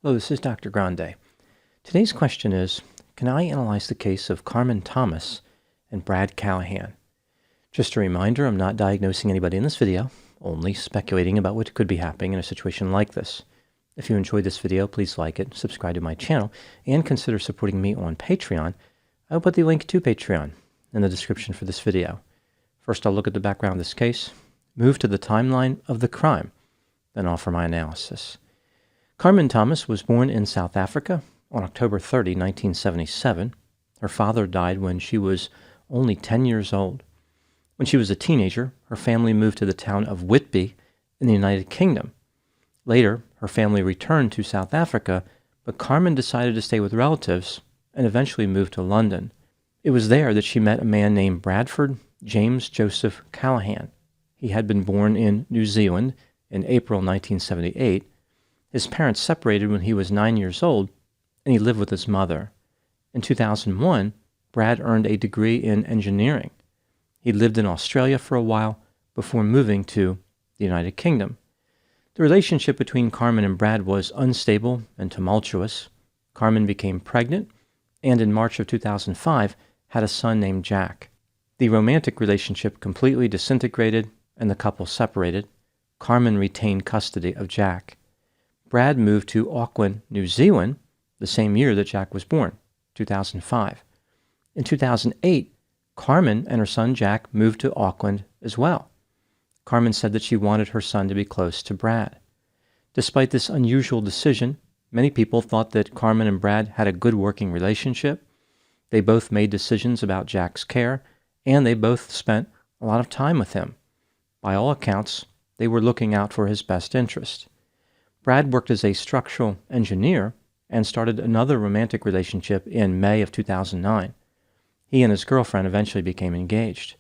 Hello, this is Dr. Grande. Today's question is, can I analyze the case of Carmen Thomas and Brad Callaghan? Just a reminder, I'm not diagnosing anybody in this video, only speculating about what could be happening in a situation like this. If you enjoyed this video, please like it, subscribe to my channel, and consider supporting me on Patreon. I'll put the link to Patreon in the description for this video. First, I'll look at the background of this case, move to the timeline of the crime, then offer my analysis. Carmen Thomas was born in South Africa on October 30, 1977. Her father died when she was only 10 years old. When she was a teenager, her family moved to the town of Whitby in the United Kingdom. Later, her family returned to South Africa, but Carmen decided to stay with relatives and eventually moved to London. It was there that she met a man named Bradford James Joseph Callaghan. He had been born in New Zealand in April 1978. His parents separated when he was 9 years old, and he lived with his mother. In 2001, Brad earned a degree in engineering. He lived in Australia for a while before moving to the United Kingdom. The relationship between Carmen and Brad was unstable and tumultuous. Carmen became pregnant, and in March of 2005, had a son named Jack. The romantic relationship completely disintegrated, and the couple separated. Carmen retained custody of Jack. Brad moved to Auckland, New Zealand, the same year that Jack was born, 2005. In 2008, Carmen and her son Jack moved to Auckland as well. Carmen said that she wanted her son to be close to Brad. Despite this unusual decision, many people thought that Carmen and Brad had a good working relationship. They both made decisions about Jack's care, and they both spent a lot of time with him. By all accounts, they were looking out for his best interest. Brad worked as a structural engineer and started another romantic relationship in May of 2009. He and his girlfriend eventually became engaged.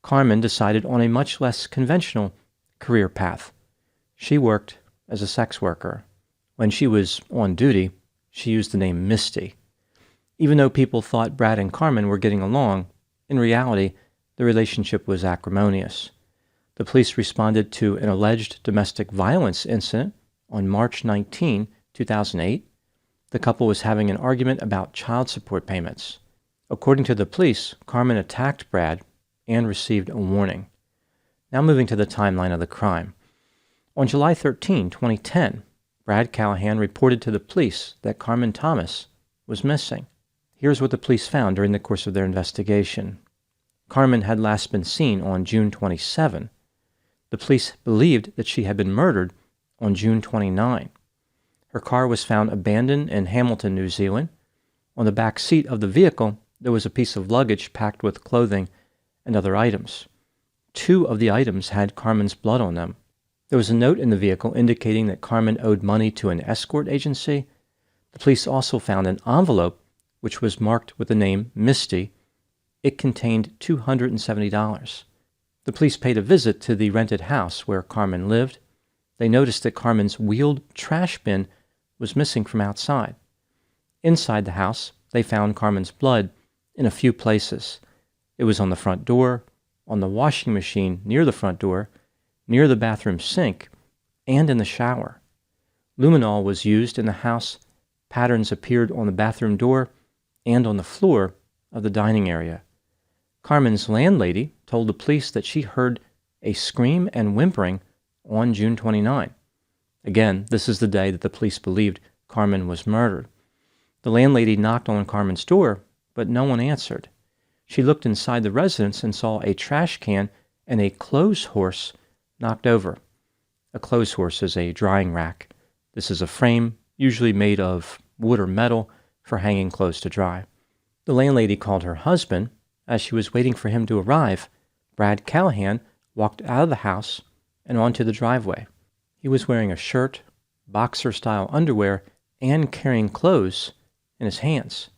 Carmen decided on a much less conventional career path. She worked as a sex worker. When she was on duty, she used the name Misty. Even though people thought Brad and Carmen were getting along, in reality, the relationship was acrimonious. The police responded to an alleged domestic violence incident on March 19, 2008. The couple was having an argument about child support payments. According to the police, Carmen attacked Brad and received a warning. Now moving to the timeline of the crime. On July 13, 2010, Brad Callaghan reported to the police that Carmen Thomas was missing. Here's what the police found during the course of their investigation. Carmen had last been seen on June 27. The police believed that she had been murdered on June 29. Her car was found abandoned in Hamilton, New Zealand. On the back seat of the vehicle, there was a piece of luggage packed with clothing and other items. 2 of the items had Carmen's blood on them. There was a note in the vehicle indicating that Carmen owed money to an escort agency. The police also found an envelope which was marked with the name Misty. It contained $270. The police paid a visit to the rented house where Carmen lived. They noticed that Carmen's wheeled trash bin was missing from outside. Inside the house, they found Carmen's blood in a few places. It was on the front door, on the washing machine near the front door, near the bathroom sink, and in the shower. Luminol was used in the house. Patterns appeared on the bathroom door and on the floor of the dining area. Carmen's landlady told the police that she heard a scream and whimpering on June 29. Again, this is the day that the police believed Carmen was murdered. The landlady knocked on Carmen's door, but no one answered. She looked inside the residence and saw a trash can and a clothes horse knocked over. A clothes horse is a drying rack. This is a frame, usually made of wood or metal, for hanging clothes to dry. The landlady called her husband. As she was waiting for him to arrive, Brad Callaghan walked out of the house and onto the driveway. He was wearing a shirt, boxer-style underwear, and carrying clothes in his hands.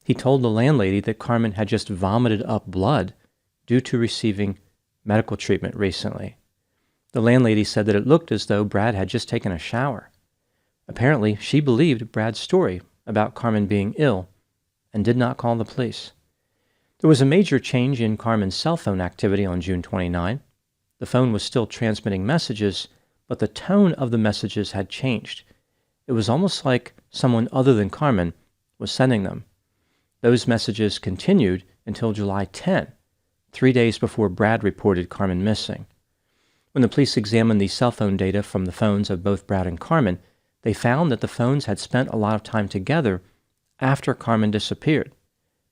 He told the landlady that Carmen had just vomited up blood due to receiving medical treatment recently. The landlady said that it looked as though Brad had just taken a shower. Apparently, she believed Brad's story about Carmen being ill and did not call the police. There was a major change in Carmen's cell phone activity on June 29. The phone was still transmitting messages, but the tone of the messages had changed. It was almost like someone other than Carmen was sending them. Those messages continued until July 10, 3 days before Brad reported Carmen missing. When the police examined the cell phone data from the phones of both Brad and Carmen, they found that the phones had spent a lot of time together after Carmen disappeared.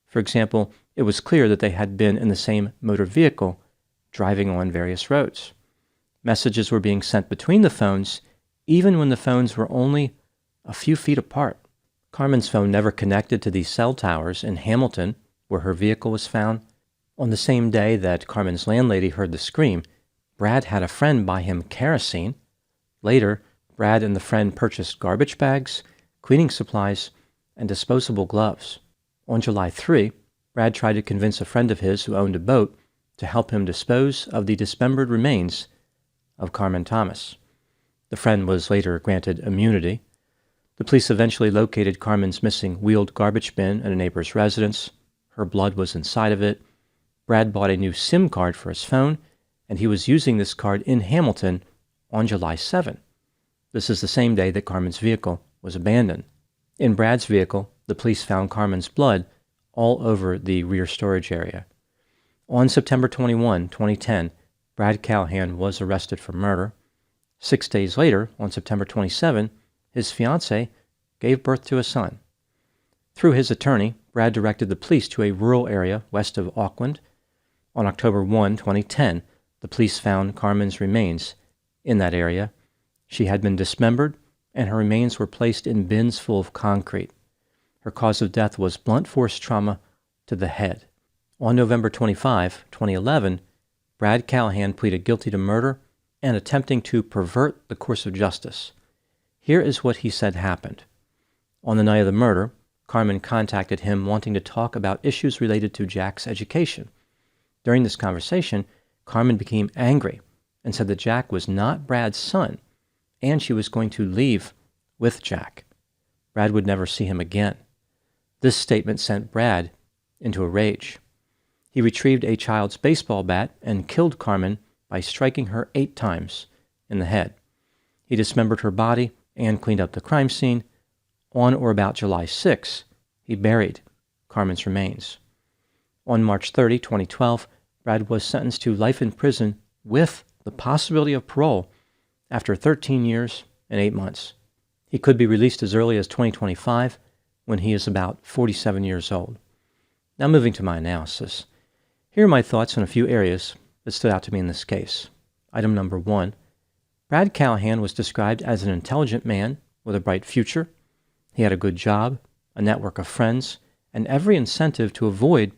For example, it was clear that they had been in the same motor vehicle, driving on various roads. Messages were being sent between the phones, even when the phones were only a few feet apart. Carmen's phone never connected to the cell towers in Hamilton, where her vehicle was found. On the same day that Carmen's landlady heard the scream, Brad had a friend buy him kerosene. Later, Brad and the friend purchased garbage bags, cleaning supplies, and disposable gloves. On July 3, Brad tried to convince a friend of his who owned a boat to help him dispose of the dismembered remains of Carmen Thomas. The friend was later granted immunity. The police eventually located Carmen's missing wheeled garbage bin at a neighbor's residence. Her blood was inside of it. Brad bought a new SIM card for his phone, and he was using this card in Hamilton on July 7. This is the same day that Carmen's vehicle was abandoned. In Brad's vehicle, the police found Carmen's blood all over the rear storage area. On September 21, 2010, Brad Callaghan was arrested for murder. 6 days later, on September 27, his fiancée gave birth to a son. Through his attorney, Brad directed the police to a rural area west of Auckland. On October 1, 2010, the police found Carmen's remains in that area. She had been dismembered, and her remains were placed in bins full of concrete. Her cause of death was blunt force trauma to the head. On November 25, 2011, Brad Callaghan pleaded guilty to murder and attempting to pervert the course of justice. Here is what he said happened. On the night of the murder, Carmen contacted him wanting to talk about issues related to Jack's education. During this conversation, Carmen became angry and said that Jack was not Brad's son, and she was going to leave with Jack. Brad would never see him again. This statement sent Brad into a rage. He retrieved a child's baseball bat and killed Carmen by striking her 8 times in the head. He dismembered her body and cleaned up the crime scene. On or about July 6, he buried Carmen's remains. On March 30, 2012, Brad was sentenced to life in prison with the possibility of parole after 13 years and 8 months. He could be released as early as 2025 when he is about 47 years old. Now moving to my analysis. Here are my thoughts on a few areas that stood out to me in this case. Item number 1. Brad Callaghan was described as an intelligent man with a bright future. He had a good job, a network of friends, and every incentive to avoid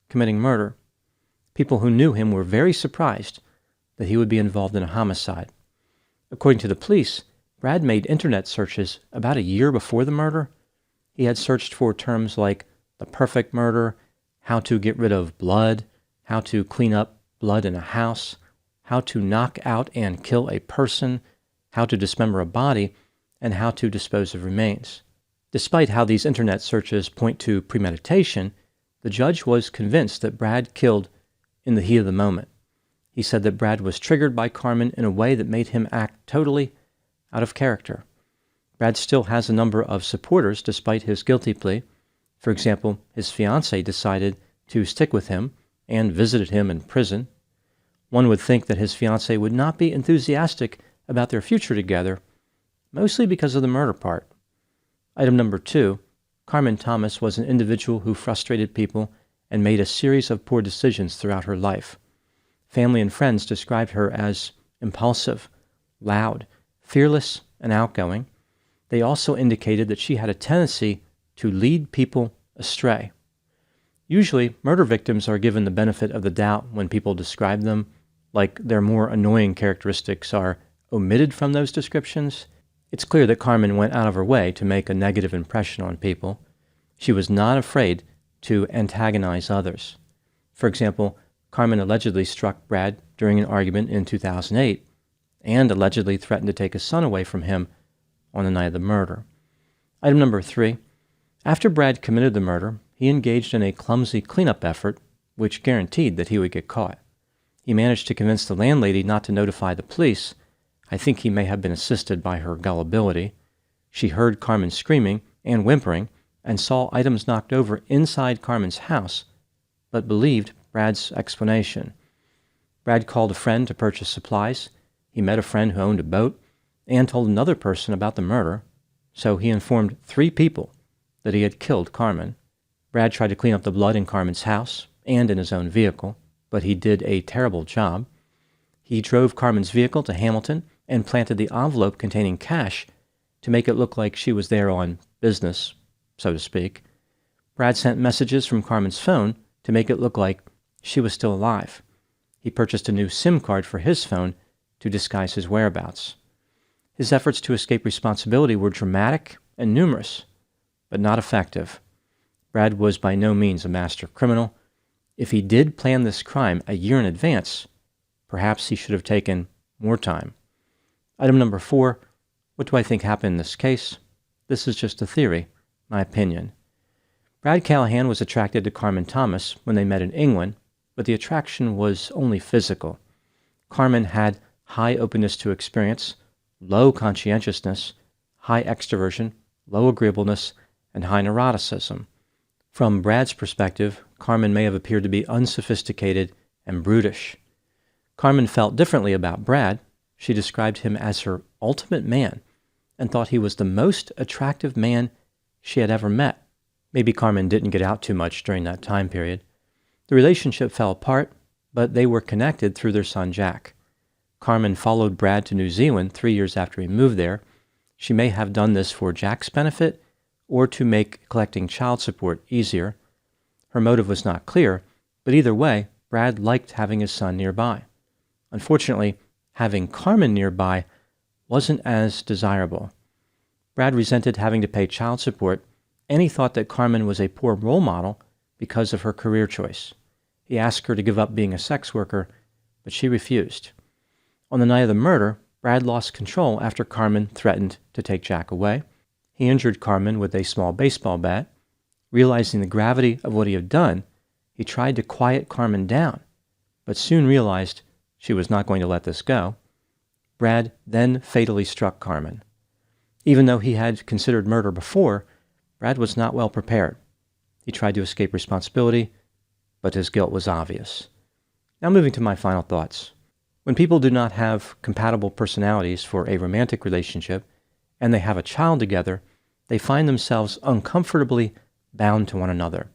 committing murder. People who knew him were very surprised that he would be involved in a homicide. According to the police, Brad made internet searches about a year before the murder. He had searched for terms like the perfect murder, how to get rid of blood, how to clean up blood in a house, how to knock out and kill a person, how to dismember a body, and how to dispose of remains. Despite how these internet searches point to premeditation, the judge was convinced that Brad killed in the heat of the moment. He said that Brad was triggered by Carmen in a way that made him act totally out of character. Brad still has a number of supporters despite his guilty plea. For example, his fiancée decided to stick with him and visited him in prison. One would think that his fiancée would not be enthusiastic about their future together, mostly because of the murder part. Item number 2, Carmen Thomas was an individual who frustrated people and made a series of poor decisions throughout her life. Family and friends described her as impulsive, loud, fearless, and outgoing. They also indicated that she had a tendency to lead people astray. Usually, murder victims are given the benefit of the doubt when people describe them, like their more annoying characteristics are omitted from those descriptions. It's clear that Carmen went out of her way to make a negative impression on people. She was not afraid to antagonize others. For example, Carmen allegedly struck Brad during an argument in 2008 and allegedly threatened to take his son away from him on the night of the murder. Item number 3. After Brad committed the murder, he engaged in a clumsy cleanup effort, which guaranteed that he would get caught. He managed to convince the landlady not to notify the police. I think he may have been assisted by her gullibility. She heard Carmen screaming and whimpering and saw items knocked over inside Carmen's house, but believed Brad's explanation. Brad called a friend to purchase supplies. He met a friend who owned a boat and told another person about the murder, so he informed 3 people that he had killed Carmen. Brad tried to clean up the blood in Carmen's house and in his own vehicle, but he did a terrible job. He drove Carmen's vehicle to Hamilton and planted the envelope containing cash to make it look like she was there on business, so to speak. Brad sent messages from Carmen's phone to make it look like she was still alive. He purchased a new SIM card for his phone to disguise his whereabouts. His efforts to escape responsibility were dramatic and numerous, but not effective. Brad was by no means a master criminal. If he did plan this crime a year in advance, perhaps he should have taken more time. Item number 4, what do I think happened in this case? This is just a theory, my opinion. Brad Callaghan was attracted to Carmen Thomas when they met in England, but the attraction was only physical. Carmen had high openness to experience, low conscientiousness, high extroversion, low agreeableness, and high neuroticism. From Brad's perspective, Carmen may have appeared to be unsophisticated and brutish. Carmen felt differently about Brad. She described him as her ultimate man and thought he was the most attractive man she had ever met. Maybe Carmen didn't get out too much during that time period. The relationship fell apart, but they were connected through their son Jack. Carmen followed Brad to New Zealand 3 years after he moved there. She may have done this for Jack's benefit or to make collecting child support easier. Her motive was not clear, but either way, Brad liked having his son nearby. Unfortunately, having Carmen nearby wasn't as desirable. Brad resented having to pay child support, and he thought that Carmen was a poor role model because of her career choice. He asked her to give up being a sex worker, but she refused. On the night of the murder, Brad lost control after Carmen threatened to take Jack away. He injured Carmen with a small baseball bat. Realizing the gravity of what he had done, he tried to quiet Carmen down, but soon realized she was not going to let this go. Brad then fatally struck Carmen. Even though he had considered murder before, Brad was not well prepared. He tried to escape responsibility, but his guilt was obvious. Now moving to my final thoughts. When people do not have compatible personalities for a romantic relationship and they have a child together, they find themselves uncomfortably bound to one another.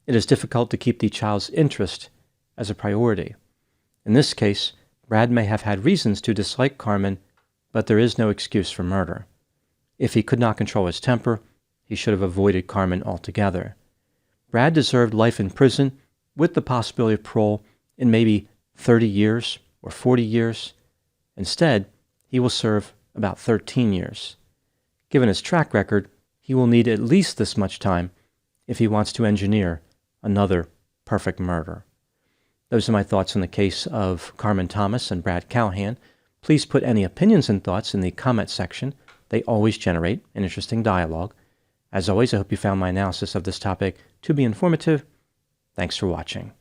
It is difficult to keep the child's interest as a priority. In this case, Brad may have had reasons to dislike Carmen, but there is no excuse for murder. If he could not control his temper, he should have avoided Carmen altogether. Brad deserved life in prison with the possibility of parole in maybe 30 years or 40 years. Instead, he will serve about 13 years. Given his track record, he will need at least this much time if he wants to engineer another perfect murder. Those are my thoughts on the case of Carmen Thomas and Brad Callaghan. Please put any opinions and thoughts in the comment section. They always generate an interesting dialogue. As always, I hope you found my analysis of this topic to be informative. Thanks for watching.